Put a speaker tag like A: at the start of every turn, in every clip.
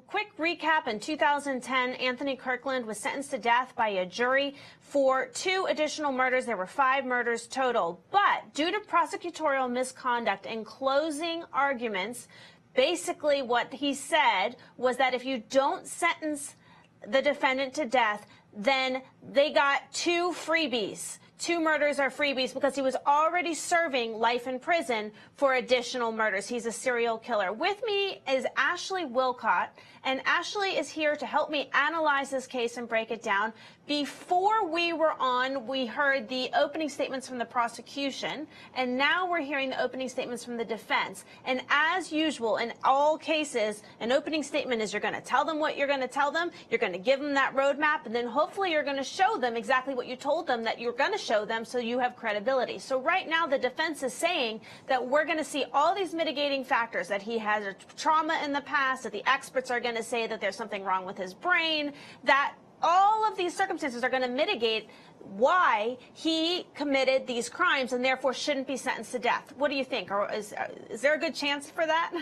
A: quick recap, in 2010, Anthony Kirkland was sentenced to death by a jury for 2 additional murders. There were 5 murders total. But due to prosecutorial misconduct in closing arguments, basically what he said was that if you don't sentence the defendant to death, then they got 2 freebies. 2 murders are freebies because he was already serving life in prison for additional murders. He's a serial killer. With me is Ashley Willcott, and Ashley is here to help me analyze this case and break it down. Before we were on, we heard the opening statements from the prosecution, and now we're hearing the opening statements from the defense. And as usual, in all cases, an opening statement is you're going to tell them what you're going to tell them, you're going to give them that roadmap, and then hopefully you're going to show them exactly what you told them that you're going to show them so you have credibility. So right now the defense is saying that we're going to see all these mitigating factors, that he has a trauma in the past, that the experts are going to say that there's something wrong with his brain, that all of these circumstances are going to mitigate why he committed these crimes and therefore shouldn't be sentenced to death. What do you think? Or is there a good chance for that?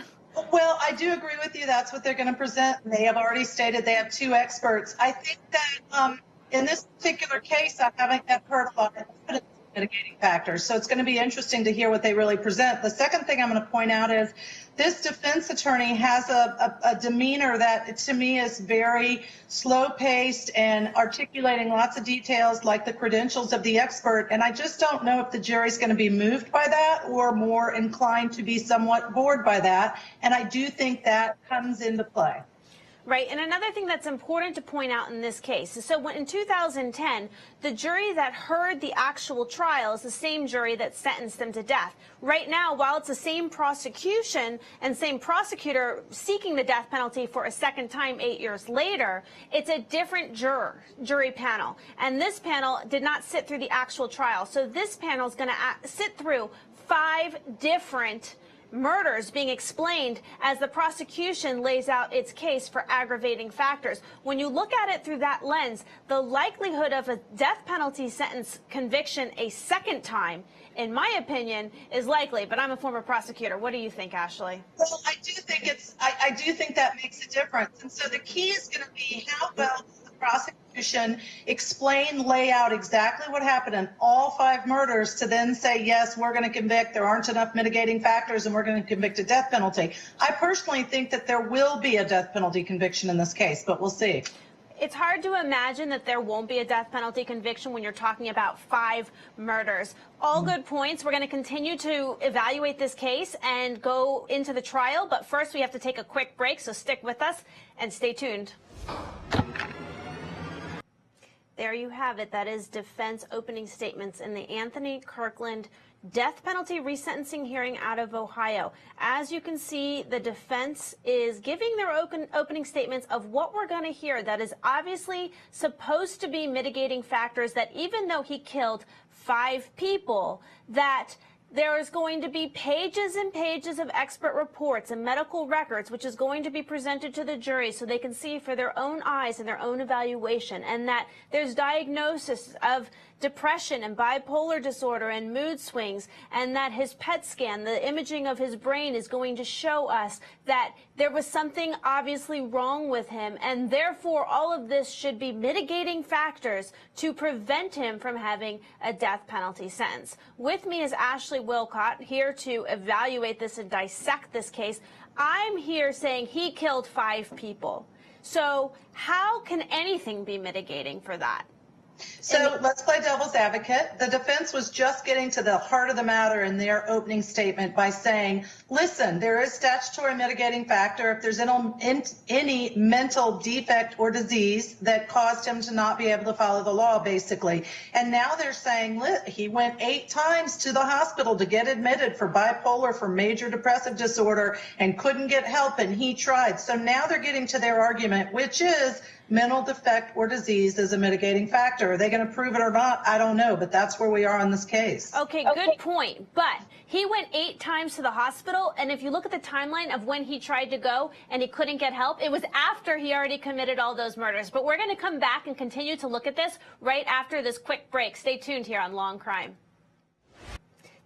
B: Well, I do agree with you. That's what they're going to present. They have already stated they have 2 experts. I think that in this particular case, I haven't heard a lot of evidence of mitigating factors. So it's going to be interesting to hear what they really present. The second thing I'm going to point out is this defense attorney has a demeanor that, to me, is very slow-paced and articulating lots of details like the credentials of the expert. And I just don't know if the jury's going to be moved by that or more inclined to be somewhat bored by that. And I do think that comes into play.
A: Right. And another thing that's important to point out in this case is so when in 2010, the jury that heard the actual trial is the same jury that sentenced them to death. Right now, while it's the same prosecution and same prosecutor seeking the death penalty for a second time 8 years later, it's a different jury panel. And this panel did not sit through the actual trial. So this panel is going to sit through 5 different murders being explained as the prosecution lays out its case for aggravating factors. When you look at it through that lens, the likelihood of a death penalty sentence conviction a second time, in my opinion, is likely. But I'm a former prosecutor. What do you think, Ashley?
B: Well, I do think I do think that makes a difference. And so the key is going to be how well does the prosecution explain, lay out exactly what happened in all 5 murders to then say, yes, we're going to convict, there aren't enough mitigating factors, and we're going to convict a death penalty. I personally think that there will be a death penalty conviction in this case, but we'll see.
A: It's hard to imagine that there won't be a death penalty conviction when you're talking about 5 murders. All good points. We're going to continue to evaluate this case and go into the trial. But first, we have to take a quick break, so stick with us and stay tuned. There you have it. That is defense opening statements in the Anthony Kirkland death penalty resentencing hearing out of Ohio. As you can see, the defense is giving their opening statements of what we're going to hear that is obviously supposed to be mitigating factors, that even though he killed 5 people, that there is going to be pages and pages of expert reports and medical records, which is going to be presented to the jury so they can see for their own eyes and their own evaluation, and that there's diagnosis of depression and bipolar disorder and mood swings, and that his PET scan, the imaging of his brain, is going to show us that there was something obviously wrong with him, and therefore all of this should be mitigating factors to prevent him from having a death penalty sentence. With me is Ashley Willcott, here to evaluate this and dissect this case. I'm here saying he killed 5 people. So how can anything be mitigating for that?
B: So let's play devil's advocate. The defense was just getting to the heart of the matter in their opening statement by saying, listen, there is statutory mitigating factor if there's any mental defect or disease that caused him to not be able to follow the law, basically. And now they're saying he went 8 times to the hospital to get admitted for bipolar, for major depressive disorder, and couldn't get help, and he tried. So now they're getting to their argument, which is mental defect or disease is a mitigating factor. Are they going to prove it or not? I don't know, but that's where we are in this case.
A: Okay, good point. But he went 8 times to the hospital, and if you look at the timeline of when he tried to go and he couldn't get help, it was after he already committed all those murders. But we're going to come back and continue to look at this right after this quick break. Stay tuned here on Law and Crime.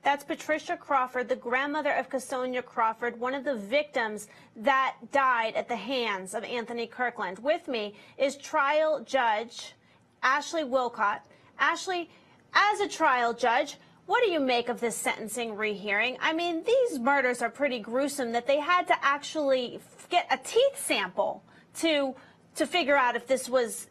A: That's Patricia Crawford, the grandmother of Casonia Crawford, one of the victims that died at the hands of Anthony Kirkland. With me is trial judge Ashley Willcott. Ashley, as a trial judge, what do you make of this sentencing rehearing? I mean, these murders are pretty gruesome that they had to actually get a teeth sample to figure out if this was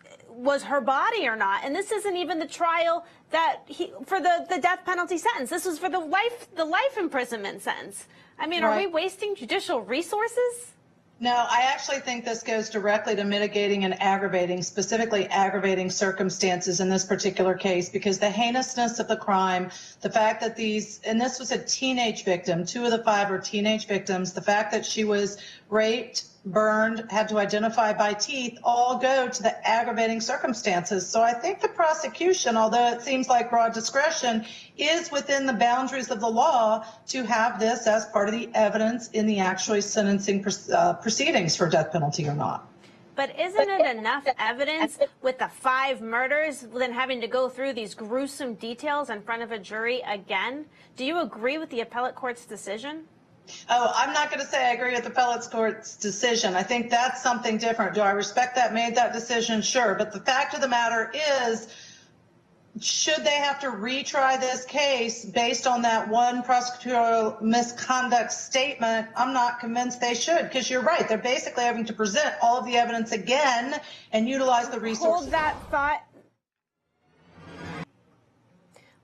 A: her body or not. And this isn't even the trial that for the death penalty sentence. This was for the life imprisonment sentence. I mean, Are we wasting judicial resources?
B: No, I actually think this goes directly to mitigating and aggravating, specifically aggravating circumstances in this particular case, because the heinousness of the crime, the fact that and this was a teenage victim, 2 of the 5 were teenage victims, the fact that she was raped, burned, had to identify by teeth, all go to the aggravating circumstances. So I think the prosecution, although it seems like broad discretion, is within the boundaries of the law to have this as part of the evidence in the actually sentencing proceedings for death penalty or not.
A: But isn't it enough evidence with the 5 murders than having to go through these gruesome details in front of a jury again? Do you agree with the appellate court's decision?
B: Oh, I'm not going to say I agree with the appellate court's decision. I think that's something different. Do I respect that, made that decision? Sure. But the fact of the matter is, should they have to retry this case based on that one prosecutorial misconduct statement? I'm not convinced they should, because you're right. They're basically having to present all of the evidence again and utilize the resources.
A: Hold that thought.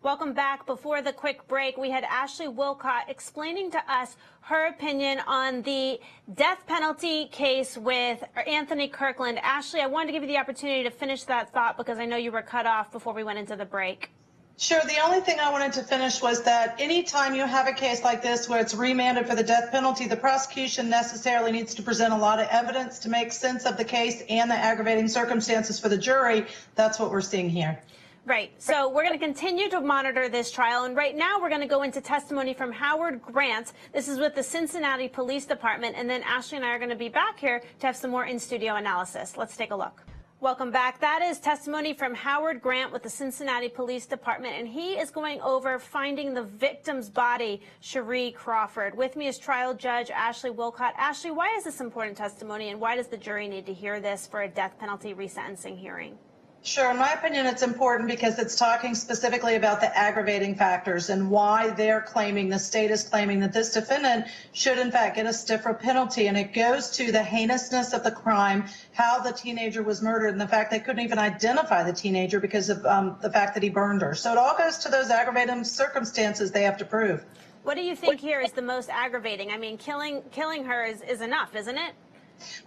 A: Welcome back. Before the quick break, we had Ashley Willcott explaining to us her opinion on the death penalty case with Anthony Kirkland. Ashley, I wanted to give you the opportunity to finish that thought because I know you were cut off before we went into the break.
B: Sure. The only thing I wanted to finish was that anytime you have a case like this where it's remanded for the death penalty, the prosecution necessarily needs to present a lot of evidence to make sense of the case and the aggravating circumstances for the jury. That's what we're seeing here.
A: Right. So we're going to continue to monitor this trial. And right now we're going to go into testimony from Howard Grant. This is with the Cincinnati Police Department. And then Ashley and I are going to be back here to have some more in-studio analysis. Let's take a look. Welcome back. That is testimony from Howard Grant with the Cincinnati Police Department. And he is going over finding the victim's body, Cherie Crawford. With me is trial judge Ashley Willcott. Ashley, why is this important testimony and why does the jury need to hear this for a death penalty resentencing hearing?
B: Sure. In my opinion, it's important because it's talking specifically about the aggravating factors and why they're claiming, the state is claiming that this defendant should, in fact, get a stiffer penalty. And it goes to the heinousness of the crime, how the teenager was murdered, and the fact they couldn't even identify the teenager because of the fact that he burned her. So it all goes to those aggravating circumstances they have to prove.
A: What do you think here is the most aggravating? I mean, killing her is enough, isn't it?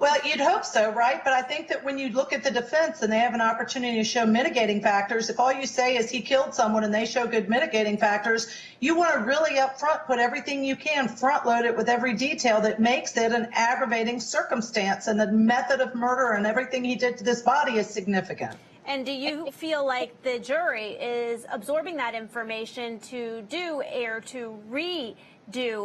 B: Well, you'd hope so, right? But I think that when you look at the defense and they have an opportunity to show mitigating factors, if all you say is he killed someone and they show good mitigating factors, you want to really up front put everything you can, front load it with every detail that makes it an aggravating circumstance. And the method of murder and everything he did to this body is significant.
A: And do you feel like the jury is absorbing that information to do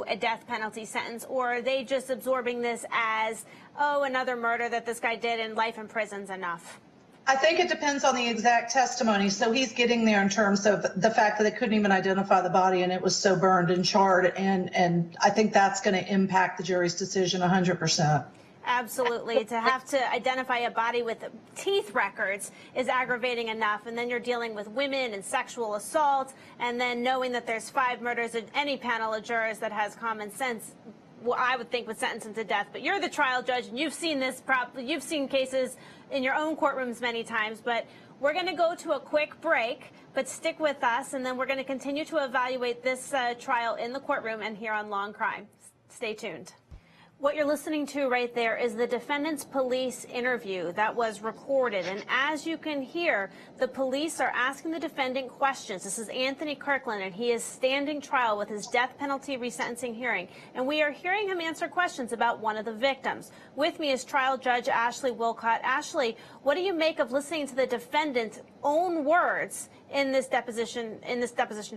A: a death penalty sentence, or are they just absorbing this as, oh, another murder that this guy did and life in prison's enough?
B: I think it depends on the exact testimony. So he's getting there in terms of the fact that they couldn't even identify the body and it was so burned and charred. And I think that's going to impact the jury's decision 100%.
A: Absolutely. To have to identify a body with teeth records is aggravating enough. And then you're dealing with women and sexual assault. And then knowing that there's 5 murders, any panel of jurors that has common sense, well, I would think would sentence him to death. But you're the trial judge and you've seen this, you've seen cases in your own courtrooms many times. But we're going to go to a quick break, but stick with us. And then we're going to continue to evaluate this trial in the courtroom and here on Long Crime. Stay tuned. What you're listening to right there is the defendant's police interview that was recorded. And as you can hear, the police are asking the defendant questions. This is Anthony Kirkland, and he is standing trial with his death penalty resentencing hearing. And we are hearing him answer questions about one of the victims. With me is trial judge Ashley Willcott. Ashley, what do you make of listening to the defendant's own words in this deposition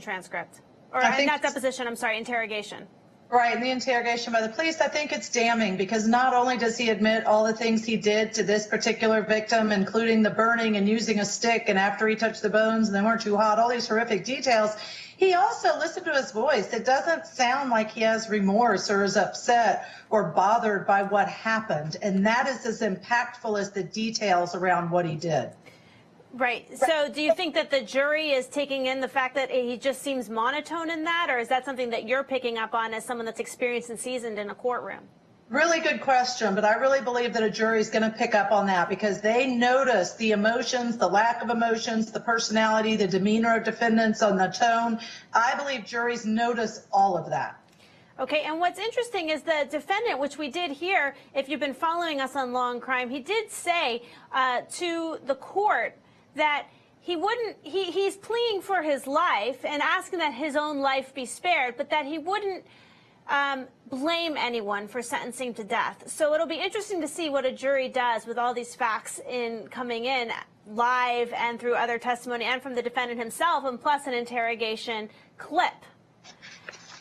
A: transcript? Or not deposition, I'm sorry, interrogation.
B: Right, in the interrogation by the police, I think it's damning because not only does he admit all the things he did to this particular victim, including the burning and using a stick, and after he touched the bones and they weren't too hot, all these horrific details, He also, listen to his voice. It doesn't sound like he has remorse or is upset or bothered by what happened. And that is as impactful as the details around what he did.
A: Right. So do you think that the jury is taking in the fact that he just seems monotone in that, or is that something that you're picking up on as someone that's experienced and seasoned in a courtroom?
B: Really good question, but I really believe that a jury is going to pick up on that because they notice the emotions, the lack of emotions, the personality, the demeanor of defendants, on the tone. I believe juries notice all of that.
A: Okay, and what's interesting is the defendant, which we did hear, if you've been following us on Law and Crime, he did say to the court that he wouldn't, he's pleading for his life and asking that his own life be spared, but that he wouldn't blame anyone for sentencing to death. So it'll be interesting to see what a jury does with all these facts coming in live and through other testimony and from the defendant himself, and plus an interrogation clip.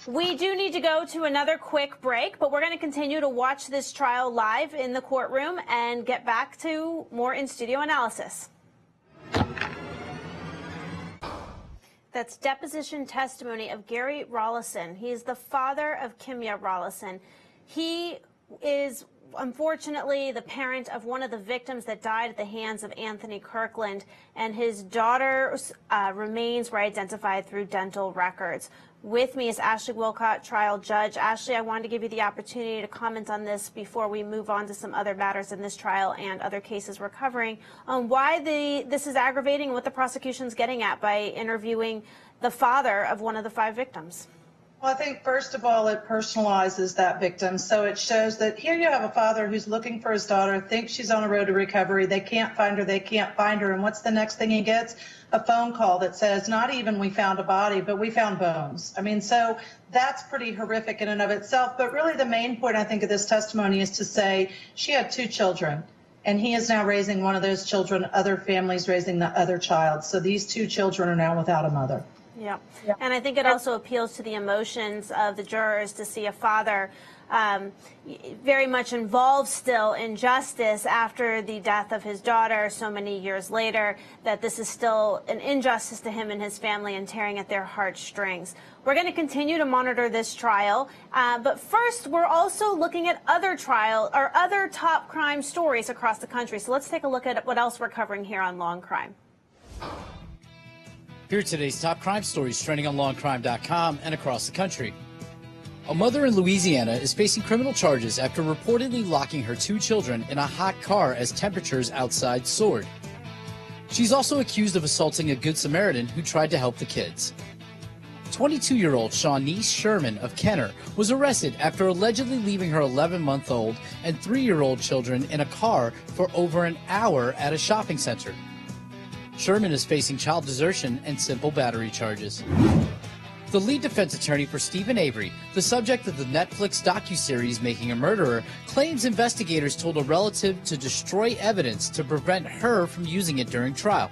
A: We do need to go to another quick break, but we're going to continue to watch this trial live in the courtroom and get back to more in-studio analysis. That's deposition testimony of Gary Rollison. He's the father of Kimya Rollison. He is unfortunately the parent of one of the victims that died at the hands of Anthony Kirkland, and his daughter's remains were identified through dental records. With me is Ashley Willcott, trial judge. Ashley, I wanted to give you the opportunity to comment on this before we move on to some other matters in this trial and other cases we're covering, on why this is aggravating and what the prosecution's getting at by interviewing the father of one of the 5 victims.
B: Well, I think, first of all, it personalizes that victim. So it shows that here you have a father who's looking for his daughter, thinks she's on a road to recovery. They can't find her. And what's the next thing he gets? A phone call that says, not even we found a body, but we found bones. I mean, so that's pretty horrific in and of itself. But really the main point, I think, of this testimony is to say she had 2 children. And he is now raising one of those children, other families raising the other child. So these 2 children are now without a mother.
A: Yeah. And I think it also appeals to the emotions of the jurors to see a father very much involved still in justice after the death of his daughter so many years later, that this is still an injustice to him and his family and tearing at their heartstrings. We're going to continue to monitor this trial, but first we're also looking at other top crime stories across the country. So let's take a look at what else we're covering here on Law and Crime.
C: Here are today's top crime stories trending on lawandcrime.com and across the country. A mother in Louisiana is facing criminal charges after reportedly locking her 2 children in a hot car as temperatures outside soared. She's also accused of assaulting a Good Samaritan who tried to help the kids. 22-year-old Shawnice Sherman of Kenner was arrested after allegedly leaving her 11-month-old and 3-year-old children in a car for over an hour at a shopping center. Sherman is facing child desertion and simple battery charges. The lead defense attorney for Stephen Avery, the subject of the Netflix docuseries Making a Murderer, claims investigators told a relative to destroy evidence to prevent her from using it during trial.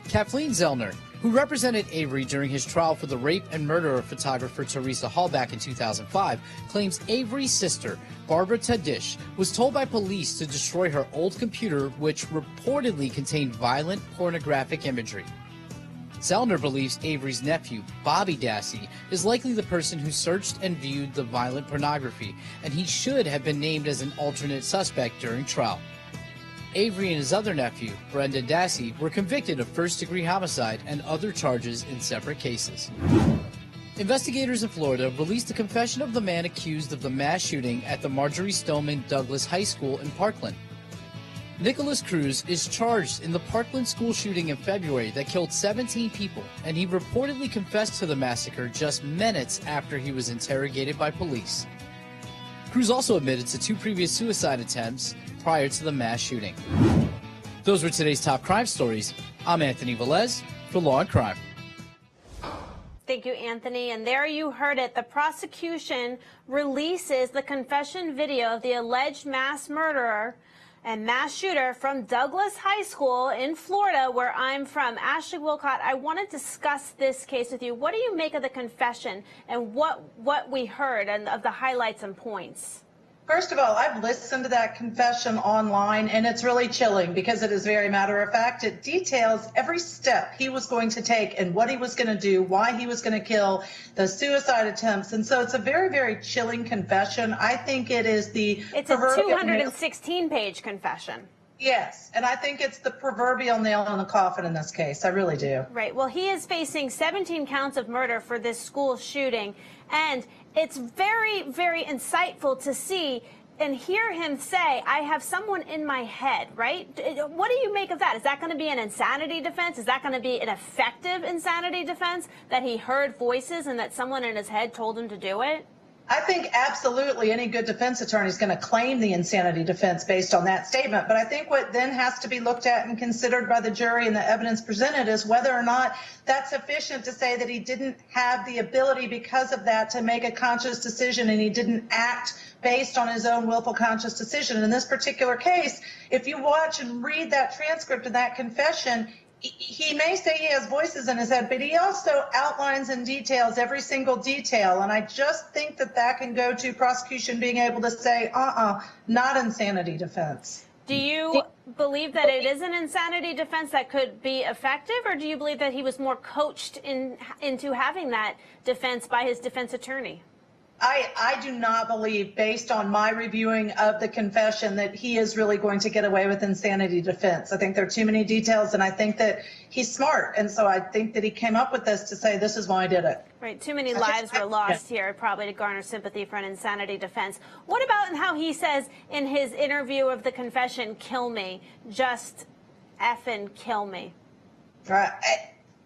C: Kathleen Zellner, who represented Avery during his trial for the rape and murder of photographer Teresa Hall back in 2005, claims Avery's sister, Barbara Tadish, was told by police to destroy her old computer, which reportedly contained violent pornographic imagery. Zellner believes Avery's nephew, Bobby Dassey, is likely the person who searched and viewed the violent pornography, and he should have been named as an alternate suspect during trial. Avery and his other nephew, Brendan Dassey, were convicted of first-degree homicide and other charges in separate cases. Investigators in Florida released a confession of the man accused of the mass shooting at the Marjorie Stoneman Douglas High School in Parkland. Nicholas Cruz is charged in the Parkland school shooting in February that killed 17 people, and he reportedly confessed to the massacre just minutes after he was interrogated by police. Cruz also admitted to 2 previous suicide attempts prior to the mass shooting. Those were today's top crime stories. I'm Anthony Velez for Law and Crime.
A: Thank you, Anthony. And there you heard it. The prosecution releases the confession video of the alleged mass murderer and mass shooter from Douglas High School in Florida, where I'm from. Ashley Willcott, I want to discuss this case with you. What do you make of the confession and what we heard and of the highlights and points?
B: First of all, I've listened to that confession online, and it's really chilling because it is very matter of fact. It details every step he was going to take and what he was going to do, why he was going to kill, the suicide attempts. And so it's a very, very chilling confession. I think it is the
A: It's a 216-page confession.
B: Yes, and I think it's the proverbial nail in the coffin in this case. I really do.
A: Right. Well, he is facing 17 counts of murder for this school shooting, and it's very, very insightful to see and hear him say, I have someone in my head, right? What do you make of that? Is that going to be an insanity defense? Is that going to be an effective insanity defense, that he heard voices and that someone in his head told him to do it?
B: I think absolutely any good defense attorney is going to claim the insanity defense based on that statement. But I think what then has to be looked at and considered by the jury and the evidence presented is whether or not that's sufficient to say that he didn't have the ability because of that to make a conscious decision, and he didn't act based on his own willful conscious decision. And in this particular case, if you watch and read that transcript of that confession, he may say he has voices in his head, but he also outlines and details every single detail. And I just think that that can go to prosecution being able to say, not insanity defense.
A: Do you believe that it is an insanity defense that could be effective, or do you believe that he was more coached into having that defense by his defense attorney?
B: I do not believe, based on my reviewing of the confession, that he is really going to get away with insanity defense. I think there are too many details, and I think that he's smart. And so I think that he came up with this to say, this is why I did it.
A: Right. Too many lives were lost here, probably to garner sympathy for an insanity defense. What about how he says in his interview of the confession, kill me, just effing kill me?
B: Right.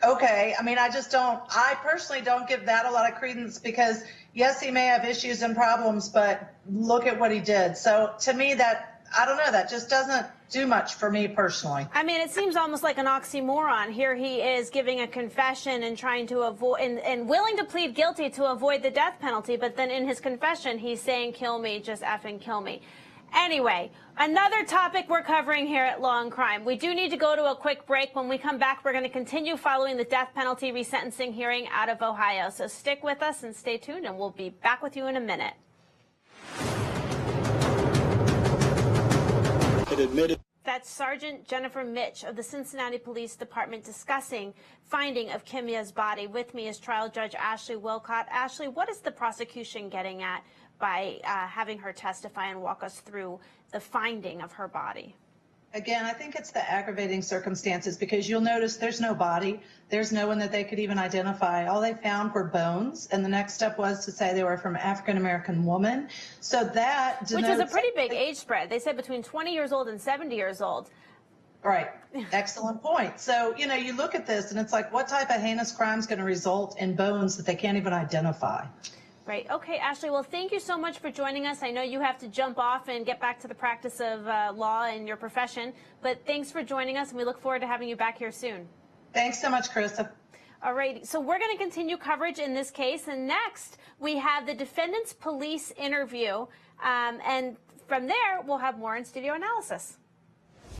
B: Okay. I mean, I personally don't give that a lot of credence because, yes, he may have issues and problems, but look at what he did. So to me, I don't know, that just doesn't do much for me personally.
A: I mean, it seems almost like an oxymoron. Here he is giving a confession and trying to avoid and willing to plead guilty to avoid the death penalty. But then in his confession, he's saying, kill me, just effing kill me. Anyway, another topic we're covering here at Law and Crime. We do need to go to a quick break. When we come back, we're going to continue following the death penalty resentencing hearing out of Ohio. So stick with us and stay tuned, and we'll be back with you in a minute. That's Sergeant Jennifer Mitch of the Cincinnati Police Department discussing finding of Kimya's body. With me is trial judge Ashley Willcott. Ashley, what is the prosecution getting at by having her testify and walk us through the finding of her body?
B: Again, I think it's the aggravating circumstances, because you'll notice there's no body. There's no one that they could even identify. All they found were bones, and the next step was to say they were from an African-American woman. So that denotes—
A: Which was a pretty big age spread. They said between 20 years old and 70 years old.
B: Right. Excellent point. So, you look at this, and it's like, what type of heinous crime is going to result in bones that they can't even identify?
A: Right. Okay, Ashley, well, thank you so much for joining us. I know you have to jump off and get back to the practice of law in your profession, but thanks for joining us, and we look forward to having you back here soon.
B: Thanks so much, Carissa.
A: All right, so we're going to continue coverage in this case, and next we have the defendant's police interview, and from there we'll have more in-studio analysis.